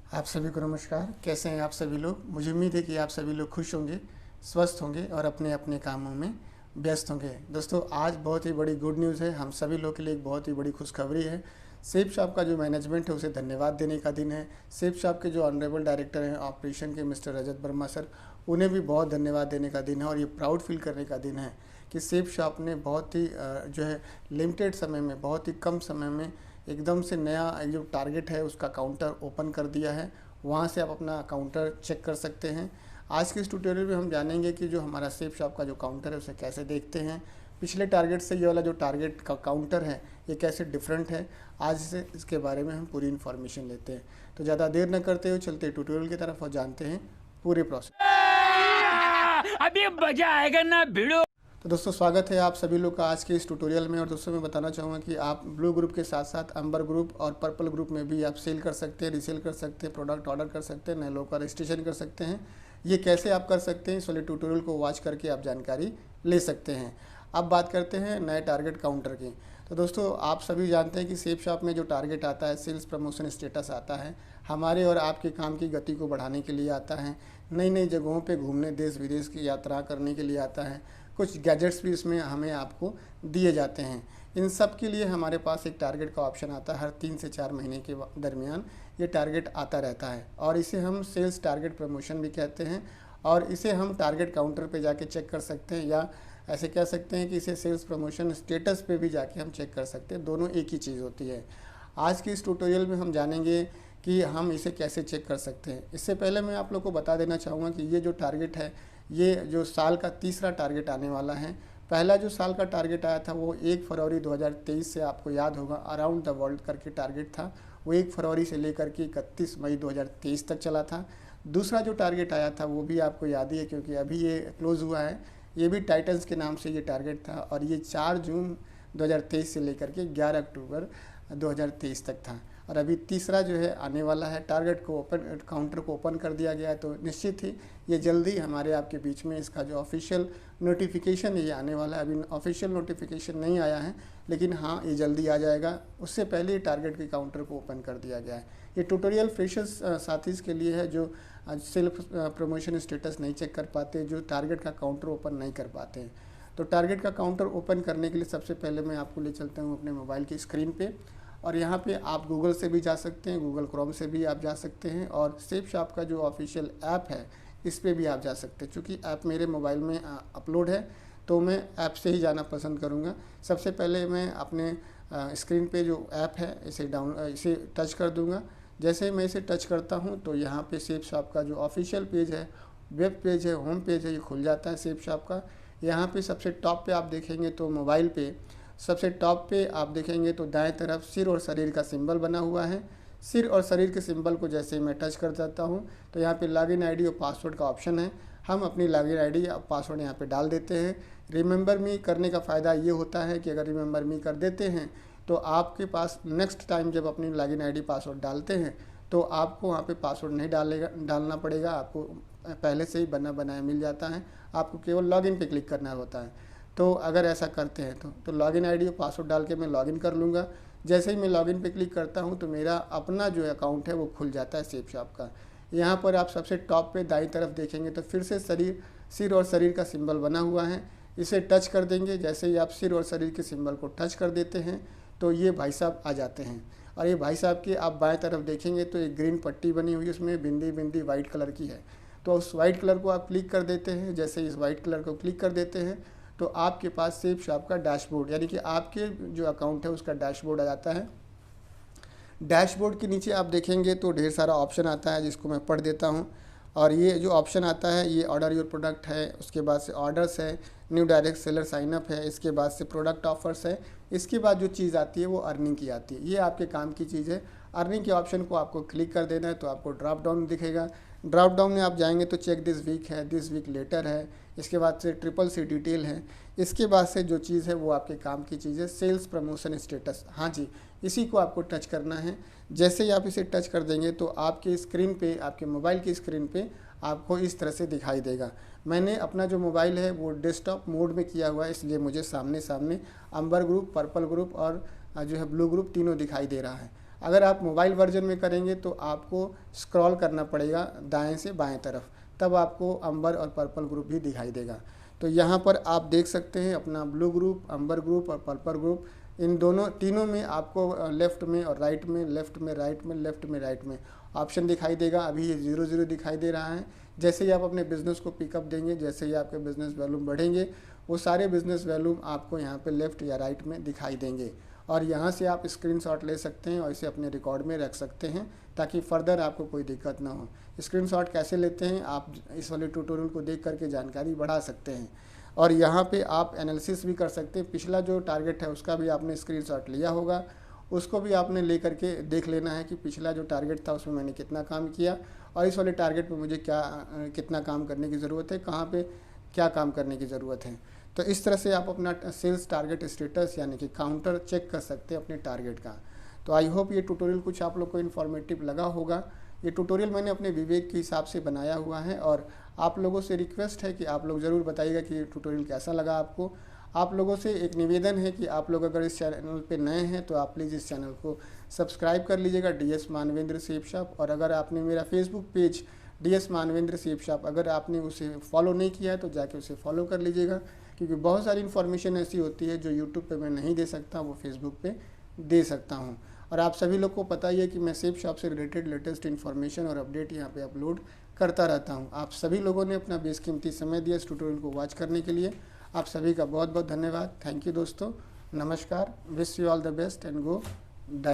आप सभी को नमस्कार। कैसे हैं आप सभी लोग? मुझे उम्मीद है कि आप सभी लोग खुश होंगे, स्वस्थ होंगे और अपने अपने कामों में व्यस्त होंगे। दोस्तों, आज बहुत ही बड़ी गुड न्यूज़ है। हम सभी लोग के लिए एक बहुत ही बड़ी खुशखबरी है। सेफ शॉप का जो मैनेजमेंट है उसे धन्यवाद देने का दिन है। सेफ शॉप के जो ऑनरेबल डायरेक्टर हैं ऑपरेशन के मिस्टर रजत वर्मा सर, उन्हें भी बहुत धन्यवाद देने का दिन है और ये प्राउड फील करने का दिन है कि सेफ शॉप ने बहुत ही जो है लिमिटेड समय में, बहुत ही कम समय में एकदम से नया एक जो टारगेट है उसका काउंटर ओपन कर दिया है। वहाँ से आप अपना काउंटर चेक कर सकते हैं। आज के इस ट्यूटोरियल में हम जानेंगे कि जो हमारा सेफ शॉप का जो काउंटर है उसे कैसे देखते हैं, पिछले टारगेट से ये वाला जो टारगेट का काउंटर है ये कैसे डिफरेंट है। आज से इसके बारे में हम पूरी इन्फॉर्मेशन लेते हैं। तो ज़्यादा देर न करते हुए चलते ट्यूटोरियल की तरफ और जानते हैं पूरे प्रोसेस। अभी मजा आएगा ना भिड़ो। तो दोस्तों, स्वागत है आप सभी लोग का आज के इस ट्यूटोरियल में। और दोस्तों, मैं बताना चाहूँगा कि आप ब्लू ग्रुप के साथ साथ अंबर ग्रुप और पर्पल ग्रुप में भी आप सेल कर सकते हैं, रीसेल कर सकते हैं, प्रोडक्ट ऑर्डर कर सकते हैं, नए लोगों का रजिस्ट्रेशन कर सकते हैं। ये कैसे आप कर सकते हैं, इस वाले ट्यूटोरियल को वॉच करके आप जानकारी ले सकते हैं। अब बात करते हैं नए टारगेट काउंटर की। तो दोस्तों, आप सभी जानते हैं कि सेफ शॉप में जो टारगेट आता है, सेल्स प्रमोशन स्टेटस आता है, हमारे और आपके काम की गति को बढ़ाने के लिए आता है, नई नई जगहों पे घूमने, देश विदेश की यात्रा करने के लिए आता है, कुछ गैजेट्स भी इसमें हमें आपको दिए जाते हैं। इन सब के लिए हमारे पास एक टारगेट का ऑप्शन आता है। हर 3 से 4 महीने के दरमियान ये टारगेट आता रहता है और इसे हम सेल्स टारगेट प्रमोशन भी कहते हैं। और इसे हम टारगेट काउंटर पे जाके चेक कर सकते हैं, या ऐसे कह सकते हैं कि इसे सेल्स प्रमोशन स्टेटस पे भी जाके हम चेक कर सकते हैं। दोनों एक ही चीज़ होती है। आज की इस ट्यूटोरियल में हम जानेंगे कि हम इसे कैसे चेक कर सकते हैं। इससे पहले मैं आप लोग को बता देना चाहूँगा कि ये जो टारगेट है, ये जो साल का तीसरा टारगेट आने वाला है। पहला जो साल का टारगेट आया था वो 1 फरवरी 2023 से, आपको याद होगा, अराउंड द वर्ल्ड करके टारगेट था। वो 1 फरवरी से लेकर के 31 मई 2023 तक चला था। दूसरा जो टारगेट आया था वो भी आपको याद ही है, क्योंकि अभी ये क्लोज़ हुआ है। ये भी टाइटन्स के नाम से ये टारगेट था और ये 4 जून 2023 से लेकर के 11 अक्टूबर 2023 तक था। और अभी तीसरा जो है आने वाला है। टारगेट को ओपन, काउंटर को ओपन कर दिया गया है, तो निश्चित ही ये जल्दी हमारे आपके बीच में इसका जो ऑफिशियल नोटिफिकेशन है ये आने वाला है। अभी ऑफिशियल नोटिफिकेशन नहीं आया है, लेकिन हाँ, ये जल्दी आ जाएगा। उससे पहले ही टारगेट के काउंटर को ओपन कर दिया गया है। ये ट्यूटोरियल फ्रेशर्स साथीज़ के लिए है जो सेल्फ प्रमोशन स्टेटस नहीं चेक कर पाते, जो टारगेट का काउंटर ओपन नहीं कर पाते हैं। तो टारगेट का काउंटर ओपन करने के लिए सबसे पहले मैं आपको ले चलता हूँ अपने मोबाइल की स्क्रीन पे। और यहाँ पे आप गूगल से भी जा सकते हैं, गूगल क्रोम से भी आप जा सकते हैं, और सेफ शॉप का जो ऑफिशियल ऐप है इस पे भी आप जा सकते हैं। चूँकि ऐप मेरे मोबाइल में अपलोड है तो मैं ऐप से ही जाना पसंद करूँगा। सबसे पहले मैं अपने स्क्रीन पे जो ऐप है इसे टच कर दूँगा। जैसे ही मैं इसे टच करता हूँ तो यहाँ पे सेफ शॉप का जो ऑफिशियल पेज है, वेब पेज है, होम पेज है, ये खुल जाता है सेफ शॉप का। यहाँ पे सबसे टॉप पे आप देखेंगे तो मोबाइल पे सबसे टॉप पे आप देखेंगे तो दाएं तरफ सिर और शरीर का सिंबल बना हुआ है। सिर और शरीर के सिंबल को जैसे ही मैं टच कर जाता हूँ तो यहाँ पे लॉगिन आईडी और पासवर्ड का ऑप्शन है। हम अपनी लॉगिन आईडी या पासवर्ड यहाँ पे डाल देते हैं। रिमेंबर मी करने का फ़ायदा ये होता है कि अगर रिमेंबर मी कर देते हैं तो आपके पास नेक्स्ट टाइम जब अपनी लॉगिन आईडी पासवर्ड डालते हैं तो आपको वहाँ पे पासवर्ड नहीं डालना पड़ेगा। आपको पहले से ही बना बनाया मिल जाता है, आपको केवल लॉगिन पे क्लिक करना होता है। तो अगर ऐसा करते हैं तो लॉगिन आईडी और पासवर्ड डाल के मैं लॉगिन कर लूँगा। जैसे ही मैं लॉगिन पे क्लिक करता हूँ तो मेरा अपना जो अकाउंट है वो खुल जाता है सेफ शॉप का। यहाँ पर आप सबसे टॉप पे दाईं तरफ देखेंगे तो फिर से सिर और शरीर का सिंबल बना हुआ है, इसे टच कर देंगे। जैसे ही आप सिर और शरीर के सिंबल को टच कर देते हैं तो ये भाई साहब आ जाते हैं। और ये भाई साहब की आप बाएं तरफ देखेंगे तो एक ग्रीन पट्टी बनी हुई है, उसमें बिंदी बिंदी वाइट कलर की है। तो उस वाइट कलर को आप क्लिक कर देते हैं। जैसे इस वाइट कलर को क्लिक कर देते हैं तो आपके पास सेफ शॉप का डैशबोर्ड, यानी कि आपके जो अकाउंट है उसका डैशबोर्ड आ जाता है। डैशबोर्ड के नीचे आप देखेंगे तो ढेर सारा ऑप्शन आता है जिसको मैं पढ़ देता हूँ। और ये जो ऑप्शन आता है ये ऑर्डर योर प्रोडक्ट है, उसके बाद से ऑर्डर्स है, न्यू डायरेक्ट सेलर साइनअप है, इसके बाद से प्रोडक्ट ऑफर्स है, इसके बाद जो चीज़ आती है वो अर्निंग की आती है। ये आपके काम की चीज़ है। अर्निंग के ऑप्शन को आपको क्लिक कर देना है तो आपको ड्रॉप डाउन दिखेगा। ड्रॉप डाउन में आप जाएंगे तो चेक दिस वीक है, दिस वीक लेटर है, इसके बाद से ट्रिपल सी डिटेल है, इसके बाद से जो चीज़ है वो आपके काम की चीज़ है, सेल्स प्रमोशन स्टेटस। हाँ जी, इसी को आपको टच करना है। जैसे ही आप इसे टच कर देंगे तो आपके स्क्रीन पे, आपके मोबाइल की स्क्रीन पे आपको इस तरह से दिखाई देगा। मैंने अपना जो मोबाइल है वो डेस्कटॉप मोड में किया हुआ है, इसलिए मुझे सामने सामने अंबर ग्रुप, पर्पल ग्रुप और जो है ब्लू ग्रुप तीनों दिखाई दे रहा है। अगर आप मोबाइल वर्जन में करेंगे तो आपको स्क्रॉल करना पड़ेगा दाएं से बाएं तरफ, तब आपको अंबर और पर्पल ग्रुप भी दिखाई देगा। तो यहाँ पर आप देख सकते हैं अपना ब्लू ग्रुप, अंबर ग्रुप और पर्पल ग्रुप, इन तीनों में आपको लेफ़्ट में और राइट में, लेफ़्ट में राइट में, लेफ़्ट में राइट में ऑप्शन दिखाई देगा। अभी ये 0 दिखाई दे रहा है। जैसे ही आप अपने बिज़नेस को पिकअप देंगे, जैसे ही आपके बिज़नेस वॉल्यूम बढ़ेंगे, वो सारे बिज़नेस वॉल्यूम आपको यहाँ पे लेफ़्ट या राइट में दिखाई देंगे। और यहाँ से आप स्क्रीनशॉट ले सकते हैं और इसे अपने रिकॉर्ड में रख सकते हैं ताकि फर्दर आपको कोई दिक्कत ना हो। स्क्रीनशॉट कैसे लेते हैं आप इस वाले ट्यूटोरियल को देख करके जानकारी बढ़ा सकते हैं। और यहाँ पे आप एनालिसिस भी कर सकते हैं। पिछला जो टारगेट है उसका भी आपने स्क्रीनशॉट लिया होगा, उसको भी आपने ले करके देख लेना है कि पिछला जो टारगेट था उसमें मैंने कितना काम किया और इस वाले टारगेट पे मुझे कितना काम करने की ज़रूरत है, कहाँ पे क्या काम करने की ज़रूरत है। तो इस तरह से आप अपना सेल्स टारगेट स्टेटस यानी कि काउंटर चेक कर सकते हैं अपने टारगेट का। तो आई होप ये ट्यूटोरियल कुछ आप लोग को इन्फॉर्मेटिव लगा होगा। ये ट्यूटोरियल मैंने अपने विवेक के हिसाब से बनाया हुआ है और आप लोगों से रिक्वेस्ट है कि आप लोग ज़रूर बताइएगा कि ये ट्यूटोरियल कैसा लगा आपको। आप लोगों से एक निवेदन है कि आप लोग अगर इस चैनल पे नए हैं तो आप प्लीज़ इस चैनल को सब्सक्राइब कर लीजिएगा, DS मानवेंद्र सेफ शॉप। और अगर आपने मेरा Facebook page DS Manvendra safe shop अगर आपने उसे फॉलो नहीं किया है तो जाके उसे फॉलो कर लीजिएगा, क्योंकि बहुत सारी इन्फॉर्मेशन ऐसी होती है जो यूट्यूब पे मैं नहीं दे सकता, वो फेसबुक पे दे सकता हूँ। और आप सभी लोग को पता ही है कि मैं सेफ शॉप से रिलेटेड लेटेस्ट इन्फॉर्मेशन और अपडेट यहाँ पे अपलोड करता रहता हूँ। आप सभी लोगों ने अपना बेशकीमती समय दिया इस ट्यूटोरियल को वॉच करने के लिए। आप सभी का बहुत बहुत धन्यवाद। थैंक यू दोस्तों, नमस्कार, wish you all the best and go.